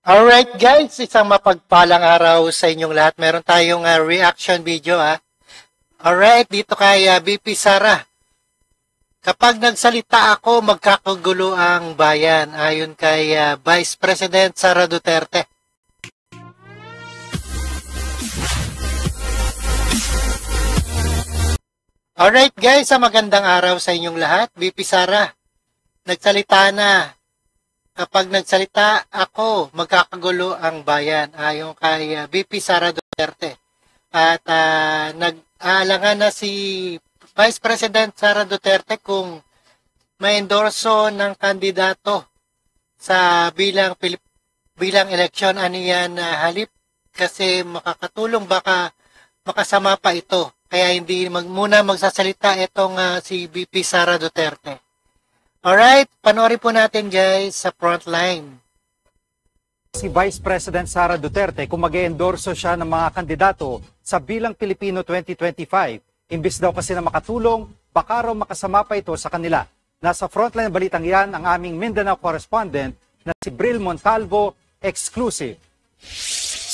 Alright guys, isang mapagpalang araw sa inyong lahat. Meron tayong reaction video Alright, dito kay VP Sara. Kapag nagsalita ako, magkakagulo ang bayan. Ayon kay Vice President Sara Duterte. Alright guys, magandang araw sa inyong lahat. VP Sara, nagsalita na. Kapag nagsalita ako, magkakagulo ang bayan, ayon kay VP Sara Duterte. At nag-aalangan na si Vice President Sara Duterte kung may endorso ng kandidato sa bilang eleksyon aniyan halip kasi makakatulong, baka makasama pa ito. Kaya hindi muna magsasalita itong si VP Sara Duterte. Alright, panoorin po natin guys sa frontline. Si Vice President Sara Duterte kung mag-endorso siya ng mga kandidato sa Bilang Pilipino 2025. Imbis daw kasi na makatulong, baka raw makasama pa ito sa kanila. Nasa frontline balitang yan ang aming Mindanao correspondent na si Bril Montalvo, exclusive.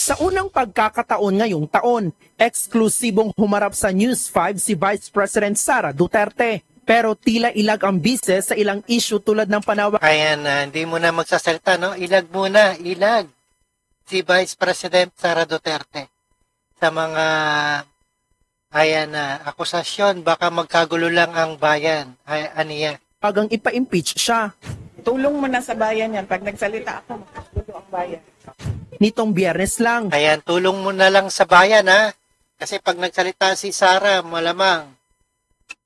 Sa unang pagkakataon ngayong taon, eksklusibong humarap sa News 5 si Vice President Sara Duterte. Pero tila ilag ang bise sa ilang issue tulad ng panawag. Ayan, hindi muna magsasalita, no? Ilag muna, ilag. Si Vice President Sara Duterte. Sa mga, akusasyon, baka magkagulo lang ang bayan. Aniya. Pagang ipa-impeach siya. Tulong mo na sa bayan yan. Pag nagsalita ako, makakagulo ang bayan. Nitong Biyernes lang. Ayan, tulong mo na lang sa bayan, ha? Kasi pag nagsalita si Sara, malamang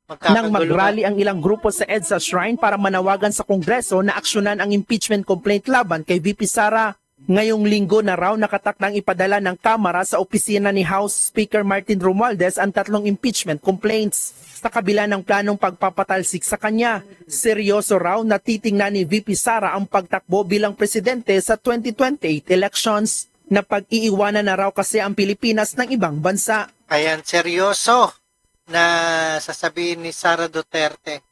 Nang mag-rally ang ilang grupo sa EDSA Shrine para manawagan sa Kongreso na aksyonan ang impeachment complaint laban kay VP Sara. Ngayong linggo na raw nakatakdang ipadala ng Kamara sa opisina ni House Speaker Martin Romualdez ang 3 impeachment complaints. Sa kabila ng planong pagpapatalsik sa kanya, seryoso raw na titingnan ni VP Sara ang pagtakbo bilang presidente sa 2028 elections na pag-iiwanan na raw kasi ang Pilipinas ng ibang bansa. Ayan, seryoso na sasabihin ni Sara Duterte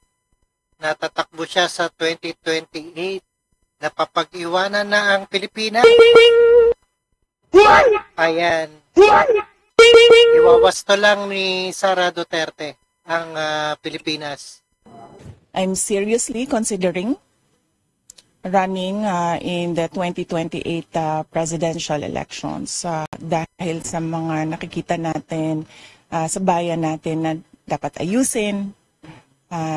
na tatakbo siya sa 2028, na papag-iwanan na ang Pilipinas. Ayan, iwawasto lang ni Sara Duterte ang Pilipinas. I'm seriously considering running in the 2028 presidential elections dahil sa mga nakikita natin sa bayan natin na dapat ayusin,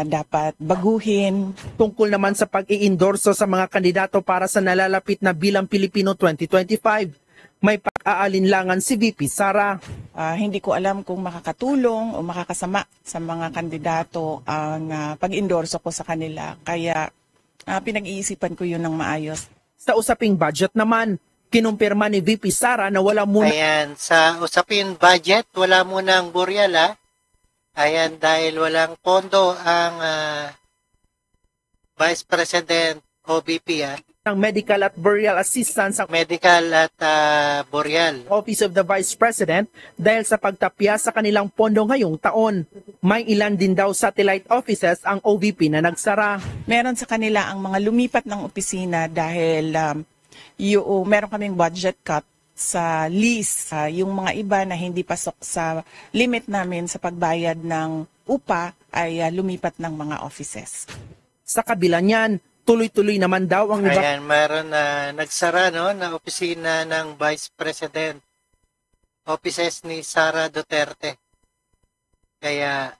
dapat baguhin. Tungkol naman sa pag-iendorso sa mga kandidato para sa nalalapit na Bilang Pilipino 2025, may pag-aalinlangan si VP Sara. Hindi ko alam kung makakatulong o makakasama sa mga kandidato ang pag-endorso ko sa kanila. Kaya pinag-iisipan ko yun ng maayos. Sa usaping budget naman, kinumpirma ni VP Sara na wala muna. Ayan, sa usapin budget, wala munang buryal Ayan, dahil walang pondo ang Vice President o VP ng Medical at Burial Assistance ang Medical at Burial Office of the Vice President dahil sa pagtapya sa kanilang pondo ngayong taon. May ilan din daw satellite offices ang OVP na nagsara. Meron sa kanila ang mga lumipat ng opisina dahil meron kaming budget cut sa lease. Yung mga iba na hindi pasok sa limit namin sa pagbayad ng upa ay lumipat ng mga offices. Sa kabila niyan, tuloy-tuloy naman daw ang iba. Ayan, meron na nagsara na opisina ng Vice President. Offices ni Sara Duterte. Kaya,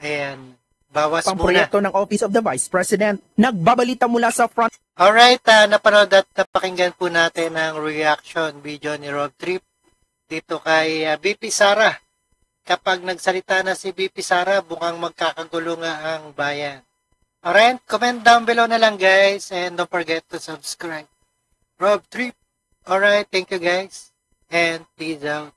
ayan, bawas muna. Pamproyekto ng Office of the Vice President. Nagbabalita mula sa front. Alright, napanood at napakinggan po natin ang reaction video ni Rob Trip dito kay VP Sara. Kapag nagsalita na si VP Sara, bukang magkakagulo nga ang bayan. Alright, comment down below na lang guys and don't forget to subscribe. Rob Trip. Alright, thank you guys and peace out.